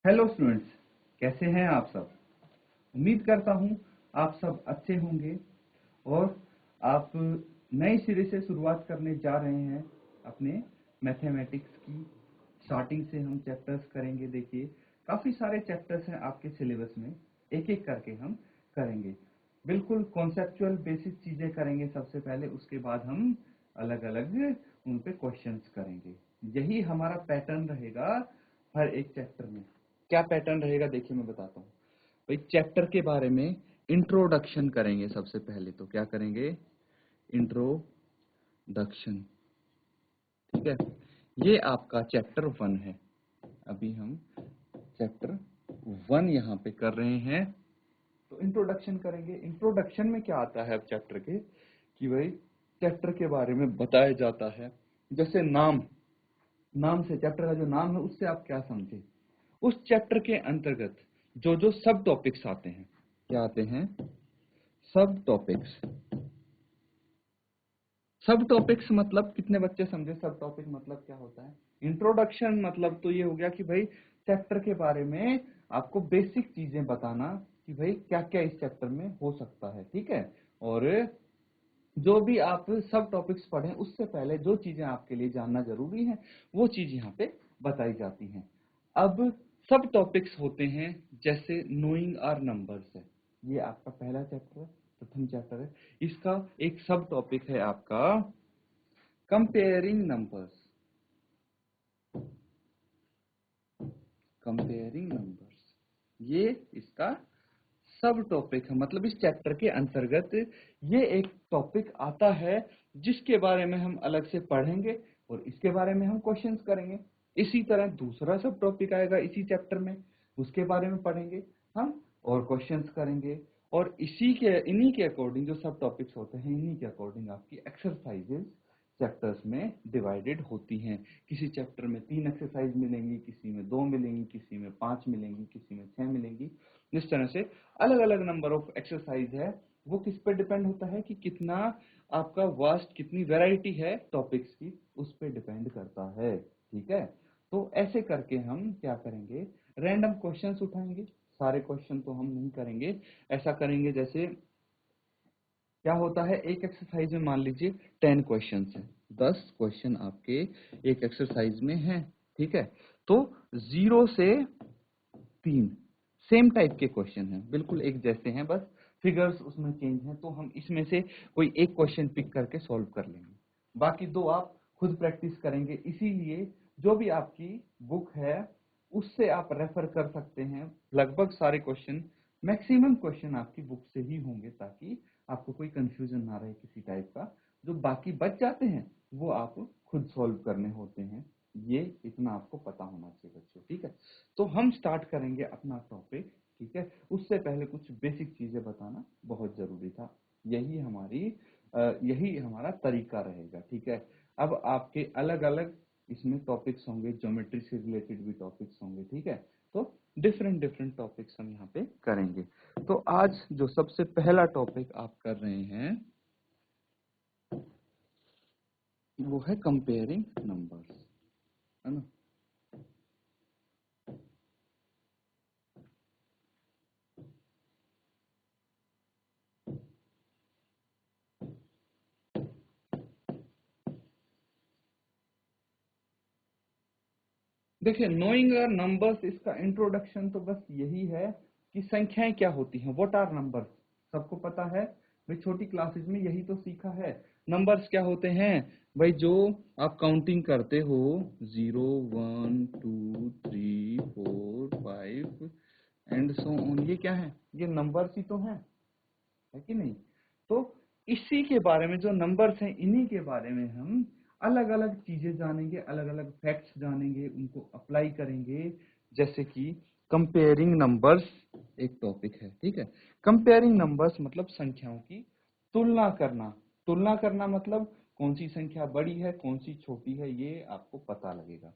Hello students, कैसे हैं आप सब। उम्मीद करता हूं आप सब अच्छे होंगे और आप नए सिरे से शुरुआत करने जा रहे हैं अपने मैथमेटिक्स की। स्टार्टिंग से हम चैप्टर्स करेंगे। देखिए, काफ़ी सारे चैप्टर्स हैं आपके सिलेबस में, एक एक करके हम करेंगे। बिल्कुल कॉन्सेप्चुअल बेसिक चीज़ें करेंगे सबसे पहले, उसके बाद हम अलग अलग उन पे क्वेश्चंस करेंगे। यही हमारा पैटर्न रहेगा हर एक चैप्टर में। क्या पैटर्न रहेगा देखिए मैं बताता हूँ। भाई, चैप्टर के बारे में इंट्रोडक्शन करेंगे सबसे पहले। तो क्या करेंगे? इंट्रोडक्शन। ठीक है, ये आपका चैप्टर 1 है। अभी हम चैप्टर 1 यहाँ पे कर रहे हैं। तो इंट्रोडक्शन करेंगे। इंट्रोडक्शन में क्या आता है अब चैप्टर के, कि भाई चैप्टर के बारे में बताया जाता है। जैसे नाम से, चैप्टर का जो नाम है उससे आप क्या समझे। उस चैप्टर के अंतर्गत जो जो सब टॉपिक्स आते हैं, क्या आते हैं? सब टॉपिक्स। सब टॉपिक्स मतलब कितने बच्चे समझे सब टॉपिक मतलब क्या होता है? इंट्रोडक्शन मतलब तो ये हो गया कि भाई चैप्टर के बारे में आपको बेसिक चीजें बताना कि भाई क्या क्या इस चैप्टर में हो सकता है। ठीक है, और जो भी आप सब टॉपिक्स पढ़ें उससे पहले जो चीजें आपके लिए जानना जरूरी है वो चीज यहाँ पे बताई जाती हैं। अब सब टॉपिक्स होते हैं, जैसे नोइंग आर नंबर्स है, ये आपका पहला चैप्टर है, प्रथम चैप्टर है। इसका एक सब टॉपिक है आपका कंपेयरिंग नंबर्स। कंपेयरिंग नंबर्स, ये इसका सब टॉपिक है। मतलब इस चैप्टर के अंतर्गत ये एक टॉपिक आता है जिसके बारे में हम अलग से पढ़ेंगे और इसके बारे में हम क्वेश्चंस करेंगे। इसी तरह दूसरा सब टॉपिक आएगा इसी चैप्टर में, उसके बारे में पढ़ेंगे हम और क्वेश्चंस करेंगे। और इन्हीं के अकॉर्डिंग जो सब टॉपिक्स होते हैं, इन्हीं के अकॉर्डिंग आपकी एक्सरसाइजेज चैप्टर्स में डिवाइडेड होती हैं। किसी चैप्टर में 3 एक्सरसाइज मिलेंगी, किसी में 2 मिलेंगी, किसी में 5 मिलेंगी, किसी में 6 मिलेंगी। इस तरह से अलग अलग नंबर ऑफ एक्सरसाइज है। वो किस पे डिपेंड होता है कि कितना आपका वास्ट, कितनी वैरायटी है टॉपिक्स की, उस पे डिपेंड करता है। ठीक है, तो ऐसे करके हम क्या करेंगे, रैंडम क्वेश्चंस उठाएंगे। सारे क्वेश्चन तो हम नहीं करेंगे, ऐसा करेंगे जैसे क्या होता है एक एक्सरसाइज में मान लीजिए 10 क्वेश्चन है, 10 क्वेश्चन आपके एक एक्सरसाइज में है। ठीक है, तो 0 से 3 सेम टाइप के क्वेश्चन हैं, बिल्कुल एक जैसे हैं, बस फिगर्स उसमें चेंज हैं। तो हम इसमें से कोई एक क्वेश्चन पिक करके सॉल्व कर लेंगे, बाकी 2 आप खुद प्रैक्टिस करेंगे। इसीलिए जो भी आपकी बुक है उससे आप रेफर कर सकते हैं। लगभग सारे क्वेश्चन, मैक्सिमम क्वेश्चन आपकी बुक से ही होंगे, ताकि आपको कोई कंफ्यूजन ना रहे किसी टाइप का। जो बाकी बच जाते हैं वो आप खुद सॉल्व करने होते हैं। ये इतना आपको पता होना चाहिए बच्चों। ठीक है, तो हम स्टार्ट करेंगे अपना टॉपिक। ठीक है, उससे पहले कुछ बेसिक चीजें बताना बहुत जरूरी था। यही हमारा तरीका रहेगा। ठीक है, अब आपके अलग अलग इसमें टॉपिक्स होंगे, ज्योमेट्री से रिलेटेड भी टॉपिक्स होंगे। ठीक है, तो डिफरेंट डिफरेंट टॉपिक्स हम यहाँ पे करेंगे। तो आज जो सबसे पहला टॉपिक आप कर रहे हैं वो है कंपेयरिंग नंबर्स, है ना। देखिए, नोइंग नंबर्स, इसका इंट्रोडक्शन तो बस यही है कि संख्याएं क्या होती हैं, व्हाट आर नंबर्स। सबको पता है भाई, छोटी क्लासेस में यही तो सीखा है। नंबर्स क्या होते हैं भाई? जो आप काउंटिंग करते हो, 0 1 2 3 4 5 एंड सो ऑन, ये क्या है? ये नंबर्स ही तो है कि नहीं? तो इसी के बारे में, जो नंबर्स हैं इन्हीं के बारे में हम अलग अलग चीजें जानेंगे, अलग अलग फैक्ट्स जानेंगे, उनको अप्लाई करेंगे। जैसे कि कंपेयरिंग नंबर्स एक टॉपिक है। ठीक है, कंपेयरिंग नंबर्स मतलब संख्याओं की तुलना करना। तुलना करना मतलब कौन सी संख्या बड़ी है, कौन सी छोटी है, ये आपको पता लगेगा।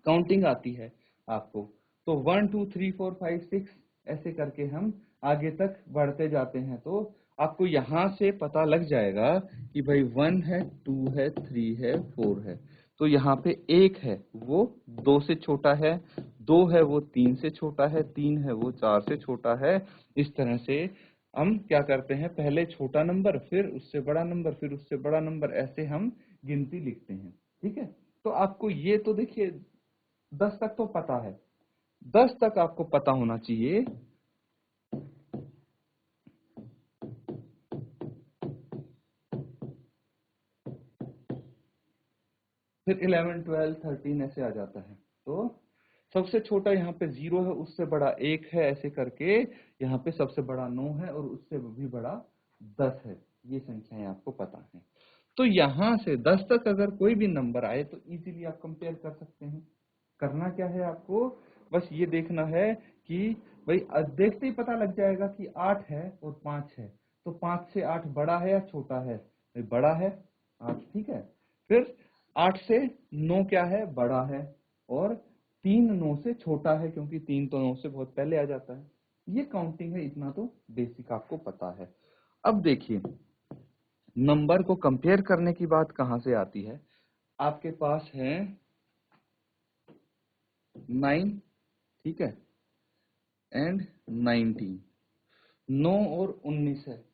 काउंटिंग आती है आपको, तो 1 2 3 4 5 6 ऐसे करके हम आगे तक बढ़ते जाते हैं। तो आपको यहाँ से पता लग जाएगा कि भाई 1 है, 2 है, 3 है, 4 है। तो यहाँ पे 1 है, वो 2 से छोटा है, 2 है वो 3 से छोटा है, 3 है वो 4 से छोटा है। इस तरह से हम क्या करते हैं, पहले छोटा नंबर, फिर उससे बड़ा नंबर, फिर उससे बड़ा नंबर, ऐसे हम गिनती लिखते हैं। ठीक है, तो आपको ये तो देखिए 10 तक तो पता है, 10 तक आपको पता होना चाहिए। फिर 11, 12, 13 ऐसे आ जाता है। तो सबसे छोटा यहाँ पे 0 है, उससे बड़ा 1 है, ऐसे करके यहाँ पे सबसे बड़ा 9 है और उससे भी बड़ा 10 है। ये संख्याएं आपको पता है। तो यहाँ से 10 तक अगर कोई भी नंबर आए तो इजीली आप कंपेयर कर सकते हैं। करना क्या है आपको, बस ये देखना है कि भाई देखते ही पता लग जाएगा कि 8 है और 5 है, तो 5 से 8 बड़ा है या छोटा है? भाई बड़ा है 8, ठीक है। फिर 8 से 9 क्या है, बड़ा है, और 3 9 से छोटा है, क्योंकि 3 तो 9 से बहुत पहले आ जाता है। ये काउंटिंग है, इतना तो बेसिक आपको पता है। अब देखिए नंबर को कंपेयर करने की बात कहां से आती है। आपके पास है 9, ठीक है, एंड 19, 9 और 19 है।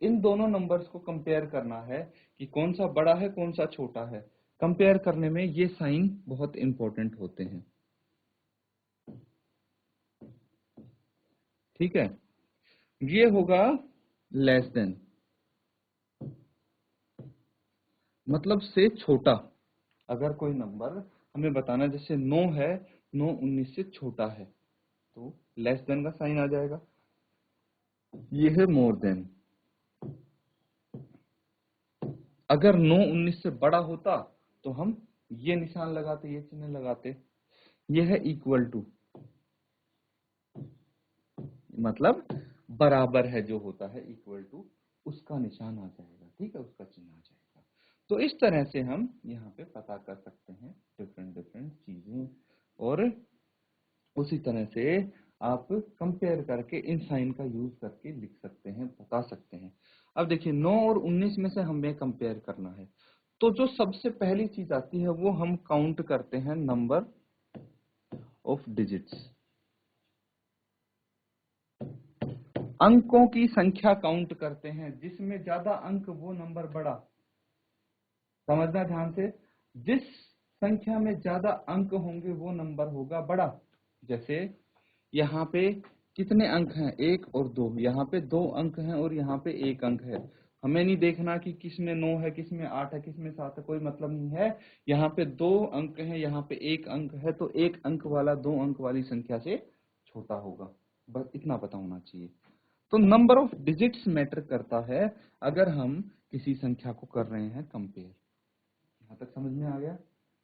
इन दोनों नंबर्स को कंपेयर करना है कि कौन सा बड़ा है कौन सा छोटा है। कंपेयर करने में ये साइन बहुत इंपॉर्टेंट होते हैं, ठीक है। ये होगा लेस देन, मतलब से छोटा। अगर कोई नंबर हमें बताना, जैसे 9 है, 9 19 से छोटा है, तो लेस देन का साइन आ जाएगा। ये है मोर देन। अगर 9 19 से बड़ा होता तो हम ये निशान लगाते, ये चिन्ह लगाते। ये है इक्वल टू, मतलब बराबर है जो होता है, इक्वल टू, उसका निशान आ जाएगा, ठीक है, उसका चिन्ह आ जाएगा। तो इस तरह से हम यहाँ पे पता कर सकते हैं डिफरेंट डिफरेंट चीजें, और उसी तरह से आप कंपेयर करके इन साइन का यूज करके लिख सकते हैं, बता सकते हैं। अब देखिए 9 और 19 में से हमें कंपेयर करना है, तो जो सबसे पहली चीज आती है वो हम काउंट करते हैं नंबर ऑफ डिजिट्स। अंकों की संख्या काउंट करते हैं, जिसमें ज्यादा अंक वो नंबर बड़ा। समझना ध्यान से, जिस संख्या में ज्यादा अंक होंगे वो नंबर होगा बड़ा। जैसे यहाँ पे कितने अंक हैं, 1 और 2, यहाँ पे 2 अंक हैं और यहाँ पे 1 अंक है। हमें नहीं देखना कि किसमें 9 है, किसमें 8 है, किसमें 7 है, कोई मतलब नहीं है। यहाँ पे 2 अंक हैं, यहाँ पे 1 अंक है, तो 1 अंक वाला 2 अंक वाली संख्या से छोटा होगा। बस इतना पता होना चाहिए। तो नंबर ऑफ डिजिट्स मैटर करता है अगर हम किसी संख्या को कर रहे हैं कंपेयर। यहाँ तक समझ में आ गया?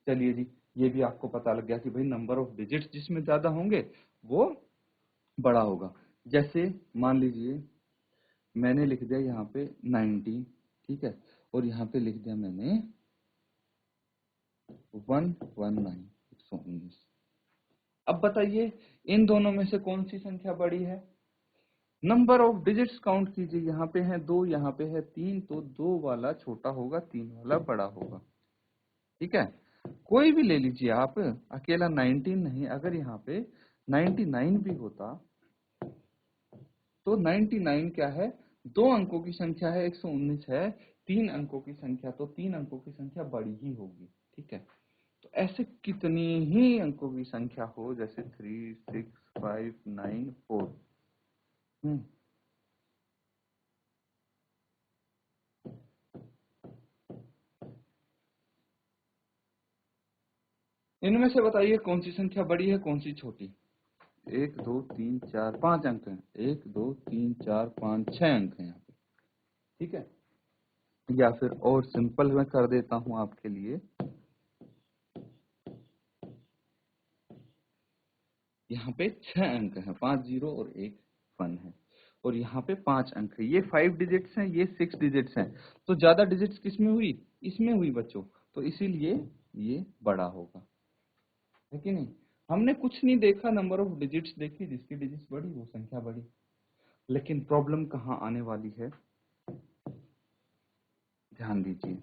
चलिए जी, ये भी आपको पता लग गया कि भाई नंबर ऑफ डिजिट्स जिसमें ज्यादा होंगे वो बड़ा होगा। जैसे मान लीजिए मैंने लिख दिया यहाँ पे 90, ठीक है, और यहाँ पे लिख दिया मैंने 119। अब बताइए इन दोनों में से कौन सी संख्या बड़ी है? नंबर ऑफ डिजिट्स काउंट कीजिए, यहाँ पे है 2, यहाँ पे है 3, तो 2 वाला छोटा होगा, 3 वाला बड़ा होगा, ठीक है। कोई भी ले लीजिए आप, अकेला 19 नहीं, अगर यहाँ पे 99 भी होता तो 99 क्या है, 2 अंकों की संख्या है, 119 है, 3 अंकों की संख्या, तो 3 अंकों की संख्या बड़ी ही होगी, ठीक है। तो ऐसे कितनी ही अंकों की संख्या हो, जैसे 3, 6, 5, 9, 4, इनमें से बताइए कौन सी संख्या बड़ी है कौन सी छोटी? 1 2 3 4 5 अंक हैं, 1 2 3 4 5 6 अंक हैं यहाँ पे, ठीक है। या फिर और सिंपल मैं कर देता हूं आपके लिए, यहाँ पे 6 अंक हैं, 5 जीरो और 1 1 है, और यहाँ पे 5 अंक है। ये 5 डिजिट्स हैं, ये 6 डिजिट्स हैं, तो ज्यादा डिजिट्स किसमें हुई, इसमें हुई बच्चों, तो इसीलिए ये बड़ा होगा, है कि नहीं। हमने कुछ नहीं देखा, नंबर ऑफ डिजिट्स देखी, जिसकी डिजिट्स बड़ी वो संख्या बड़ी। लेकिन प्रॉब्लम कहाँ आने वाली है, ध्यान दीजिए।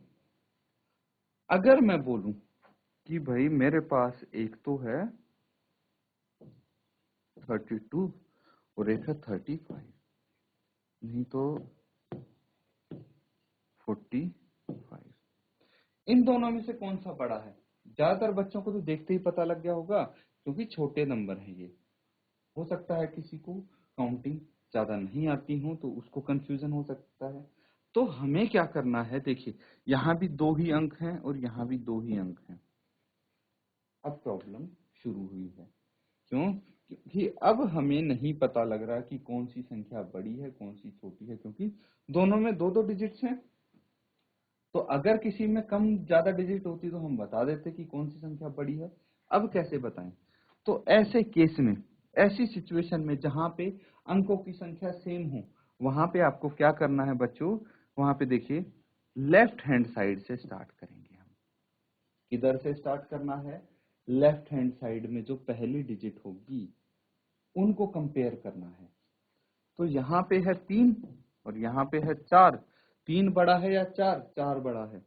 अगर मैं बोलूं कि भाई मेरे पास एक तो है 32 और एक है 35, नहीं तो 45। इन दोनों में से कौन सा बड़ा है? ज्यादातर बच्चों को तो देखते ही पता लग गया होगा, क्योंकि छोटे नंबर हैं ये। हो सकता है किसी को काउंटिंग ज्यादा नहीं आती हो तो उसको कंफ्यूजन हो सकता है। तो हमें क्या करना है, देखिए यहाँ भी 2 ही अंक हैं और यहाँ भी 2 ही अंक हैं। अब प्रॉब्लम शुरू हुई है। क्यों? क्योंकि अब हमें नहीं पता लग रहा कि कौन सी संख्या बड़ी है कौन सी छोटी है, क्योंकि दोनों में 2-2 डिजिट्स हैं। तो अगर किसी में कम ज्यादा डिजिट होती तो हम बता देते कि कौन सी संख्या बड़ी है। अब कैसे बताएं? तो ऐसे केस में, ऐसी सिचुएशन में जहां पे अंकों की संख्या सेम हो, वहां पे आपको क्या करना है बच्चों? वहां पे देखिए, लेफ्ट हैंड साइड से स्टार्ट करेंगे हम। किधर से स्टार्ट करना है? लेफ्ट हैंड साइड में जो पहली डिजिट होगी उनको कंपेयर करना है। तो यहाँ पे है 3 और यहाँ पे है 4। 3 बड़ा है या 4? 4 बड़ा है।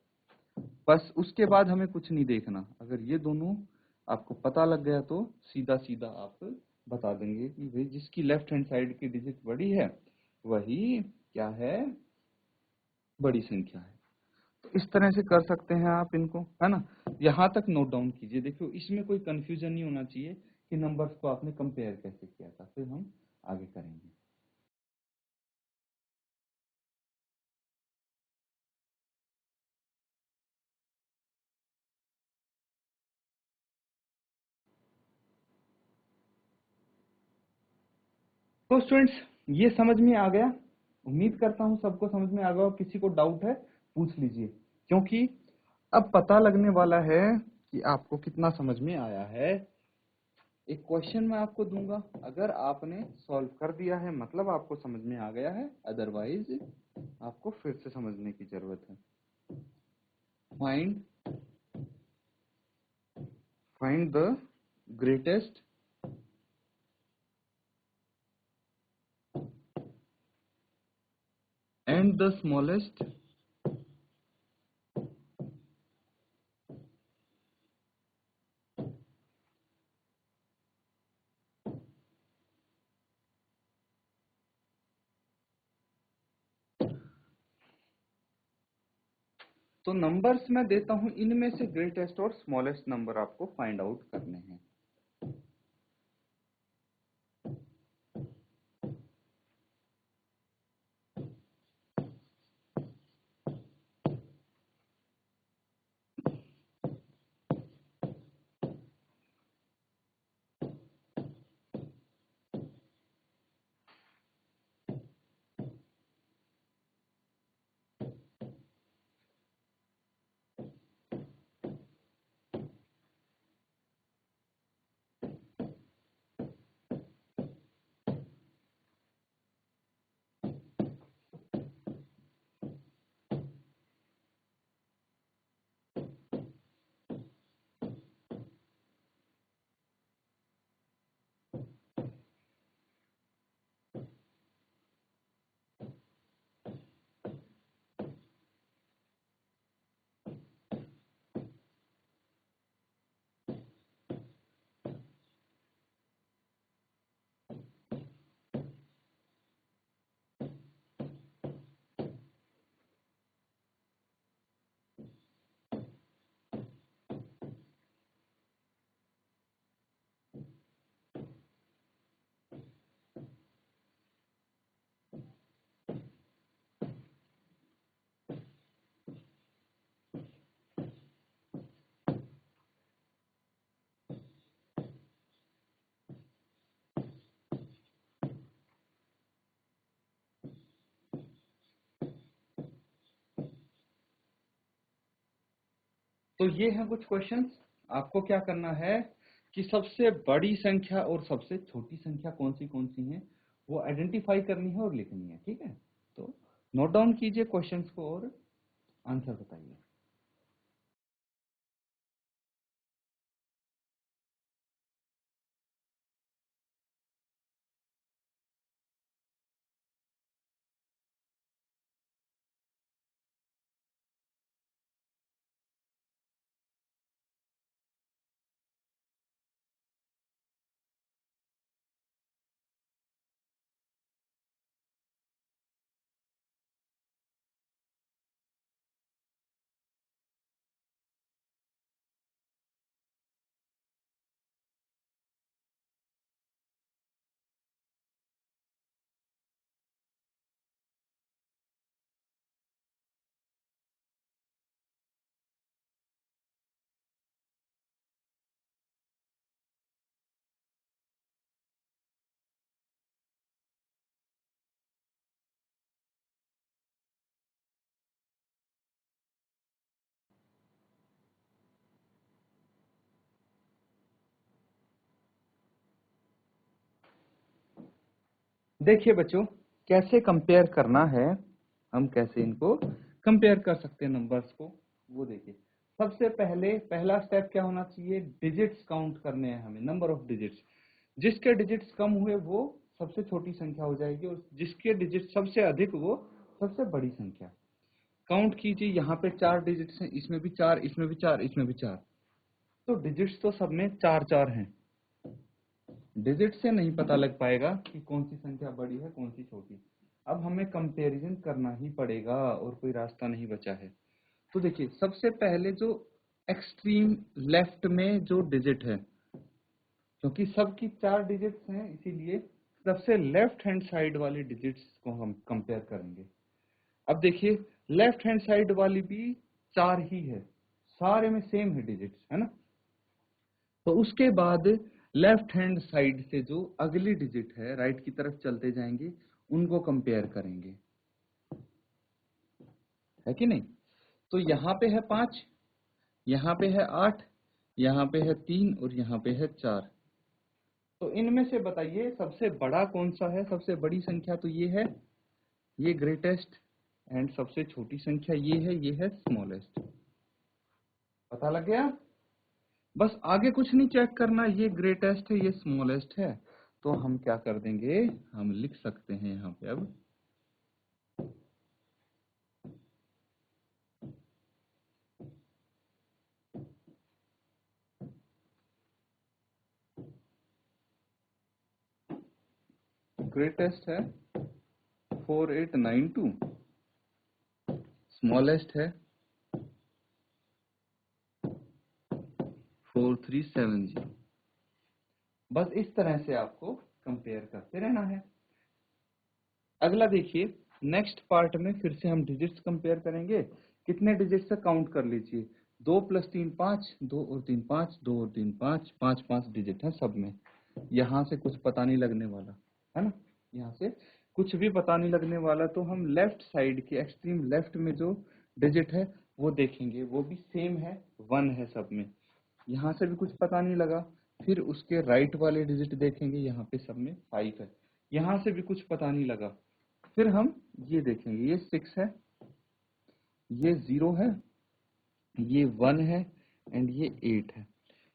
बस उसके बाद हमें कुछ नहीं देखना। अगर ये दोनों आपको पता लग गया तो सीधा सीधा आप बता देंगे कि भाई जिसकी लेफ्ट हैंड साइड की डिजिट बड़ी है वही क्या है? बड़ी संख्या है। तो इस तरह से कर सकते हैं आप इनको, है ना? यहाँ तक नोट डाउन कीजिए। देखियो इसमें कोई कंफ्यूजन नहीं होना चाहिए कि नंबर्स को आपने कंपेयर कैसे किया था। फिर हम आगे करेंगे। तो स्टूडेंट्स, ये समझ में आ गया? उम्मीद करता हूँ सबको समझ में आ गया। और किसी को डाउट है पूछ लीजिए, क्योंकि अब पता लगने वाला है कि आपको कितना समझ में आया है। एक क्वेश्चन मैं आपको दूंगा, अगर आपने सॉल्व कर दिया है मतलब आपको समझ में आ गया है, अदरवाइज आपको फिर से समझने की जरूरत है। Find find the greatest and the smallest तो नंबर्स मैं देता हूं, इनमें से ग्रेटेस्ट और स्मॉलेस्ट नंबर आपको फाइंड आउट करने हैं। तो ये है कुछ क्वेश्चंस। आपको क्या करना है कि सबसे बड़ी संख्या और सबसे छोटी संख्या कौन सी है वो आइडेंटिफाई करनी है और लिखनी है। ठीक है, तो नोट डाउन कीजिए क्वेश्चंस को और आंसर बताइए। देखिए बच्चों, कैसे कंपेयर करना है, हम कैसे इनको कंपेयर कर सकते हैं नंबर्स को, वो देखिए। सबसे पहले पहला स्टेप क्या होना चाहिए, डिजिट्स काउंट करने हैं हमें, नंबर ऑफ डिजिट्स। जिसके डिजिट्स कम हुए वो सबसे छोटी संख्या हो जाएगी, और जिसके डिजिट सबसे अधिक वो सबसे बड़ी संख्या। काउंट कीजिए, यहाँ पे 4 डिजिट्स हैं, इसमें भी 4, इसमें भी 4, इसमें भी 4, तो डिजिट्स तो सब में 4 4 हैं। डिजिट से नहीं पता लग पाएगा कि कौन सी संख्या बड़ी है कौन सी छोटी। अब हमें कंपैरिजन करना ही पड़ेगा और कोई रास्ता नहीं बचा है। तो देखिए, सबसे पहले जो एक्सट्रीम लेफ्ट में जो डिजिट है, क्योंकि सबकी 4 डिजिट्स हैं इसीलिए सबसे लेफ्ट हैंड साइड वाली डिजिट्स को हम कंपेयर करेंगे। अब देखिए, लेफ्ट हैंड साइड वाली भी 4 ही है, सारे में सेम है डिजिट्स, है ना। तो उसके बाद लेफ्ट हैंड साइड से जो अगली डिजिट है राइट की तरफ चलते जाएंगे, उनको कंपेयर करेंगे, है कि नहीं। तो यहाँ पे है 5, यहाँ पे है 8, यहाँ पे है 3 और यहाँ पे है 4। तो इनमें से बताइए सबसे बड़ा कौन सा है, सबसे बड़ी संख्या तो ये है, ये ग्रेटेस्ट, एंड सबसे छोटी संख्या ये है, ये है स्मॉलेस्ट। पता लग गया। बस आगे कुछ नहीं चेक करना, ये ग्रेटेस्ट है ये स्मॉलेस्ट है, तो हम क्या कर देंगे, हम लिख सकते हैं यहाँ पे अब ग्रेटेस्ट है 4892, स्मॉलेस्ट है 4370। बस इस तरह से आपको कंपेयर करते रहना है। अगला देखिए, नेक्स्ट पार्ट में फिर से हम डिजिट्स कंपेयर करेंगे। कितने डिजिट्स से काउंट कर लीजिए, 2 + 3 5, 2 और 3 5, 2 और 3 5, 5 5 डिजिट है सब में। यहाँ से कुछ पता नहीं लगने वाला, है ना, यहाँ से कुछ भी पता नहीं लगने वाला। तो हम लेफ्ट साइड के एक्सट्रीम लेफ्ट में जो डिजिट है वो देखेंगे, वो भी सेम है, 1 है सब में। यहाँ से भी कुछ पता नहीं लगा। फिर उसके राइट वाले डिजिट देखेंगे, यहाँ पे सब में 5 है, यहाँ से भी कुछ पता नहीं लगा। फिर हम ये देखेंगे, ये 6 है, ये 0 है, ये 1 है, एंड ये 8 है।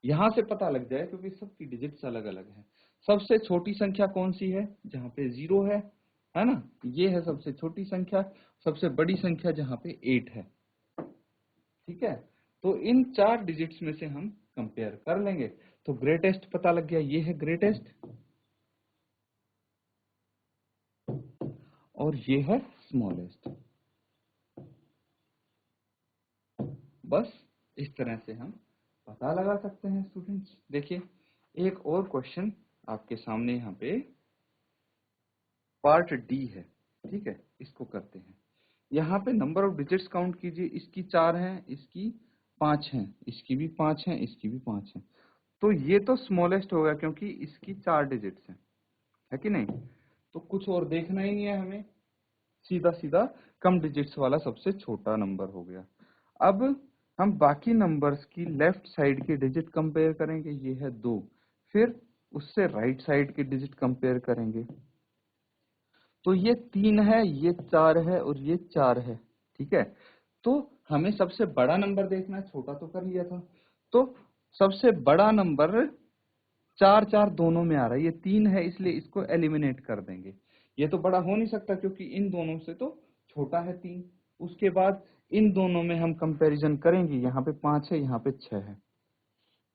यहाँ से पता लग जाए क्योंकि सबकी डिजिट्स अलग अलग है। सबसे छोटी संख्या कौन सी है, जहाँ पे 0 है ना, ये है सबसे छोटी संख्या। सबसे बड़ी संख्या जहाँ पे 8 है, ठीक है। तो इन 4 डिजिट्स में से हम कंपेयर कर लेंगे। तो ग्रेटेस्ट पता लग गया, ये है ग्रेटेस्ट, और ये है स्मॉलेस्ट। बस इस तरह से हम पता लगा सकते हैं स्टूडेंट्स। देखिए, एक और क्वेश्चन आपके सामने यहाँ पे पार्ट डी है, ठीक है, इसको करते हैं। यहाँ पे नंबर ऑफ डिजिट्स काउंट कीजिए, इसकी 4 हैं, इसकी 5 हैं, इसकी भी 5 हैं, इसकी भी 5 हैं। तो ये तो स्मॉलेस्ट होगा क्योंकि इसकी 4 डिजिट्स हैं, है कि नहीं। तो कुछ और देखना ही नहीं है हमें, सीधा सीधा कम डिजिट्स वाला सबसे छोटा नंबर हो गया। अब हम बाकी नंबर्स की लेफ्ट साइड के डिजिट कंपेयर करेंगे, ये है 2। फिर उससे राइट साइड के डिजिट कंपेयर करेंगे, तो ये 3 है, ये 4 है और ये 4 है, ठीक है। तो हमें सबसे बड़ा नंबर देखना है, छोटा तो कर लिया था। तो सबसे बड़ा नंबर 4 4 दोनों में आ रहा है, ये 3 है इसलिए इसको एलिमिनेट कर देंगे। ये तो बड़ा हो नहीं सकता क्योंकि इन दोनों से तो छोटा है 3। उसके बाद इन दोनों में हम कंपैरिजन करेंगे, यहाँ पे 5 है, यहाँ पे 6 है।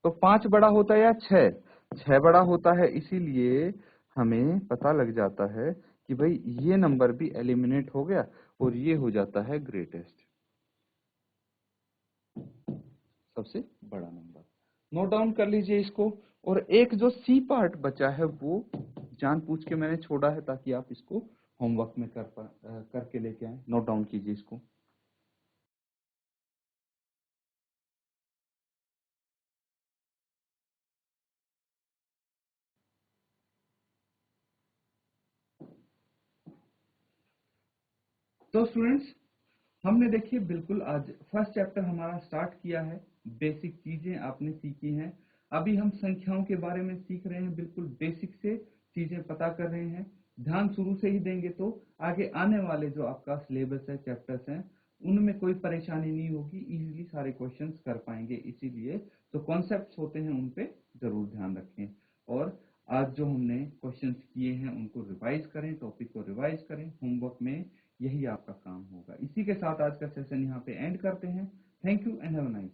तो 5 बड़ा होता है या 6, 6 बड़ा होता है, इसीलिए हमें पता लग जाता है कि भाई ये नंबर भी एलिमिनेट हो गया और ये हो जाता है ग्रेटेस्ट, सबसे बड़ा नंबर। नोट डाउन कर लीजिए इसको। और एक जो सी पार्ट बचा है वो जानबूझ के मैंने छोड़ा है ताकि आप इसको होमवर्क में करके लेके आए। नोट डाउन कीजिए इसको। तो स्टूडेंट्स, हमने देखिए बिल्कुल आज फर्स्ट चैप्टर हमारा स्टार्ट किया है। बेसिक चीजें आपने सीखी हैं। अभी हम संख्याओं के बारे में सीख रहे हैं, बिल्कुल बेसिक से चीजें पता कर रहे हैं। ध्यान शुरू से ही देंगे तो आगे आने वाले जो आपका सिलेबस है, चैप्टर्स हैं, उनमें कोई परेशानी नहीं होगी, इजीली सारे क्वेश्चंस कर पाएंगे। इसीलिए जो कॉन्सेप्ट्स होते हैं उन पे जरूर ध्यान रखें। और आज जो हमने क्वेश्चंस किए हैं उनको रिवाइज करें, टॉपिक को रिवाइज करें, होमवर्क में यही आपका काम होगा। इसी के साथ आज का सेशन यहाँ पे एंड करते हैं। Thank you and have a nice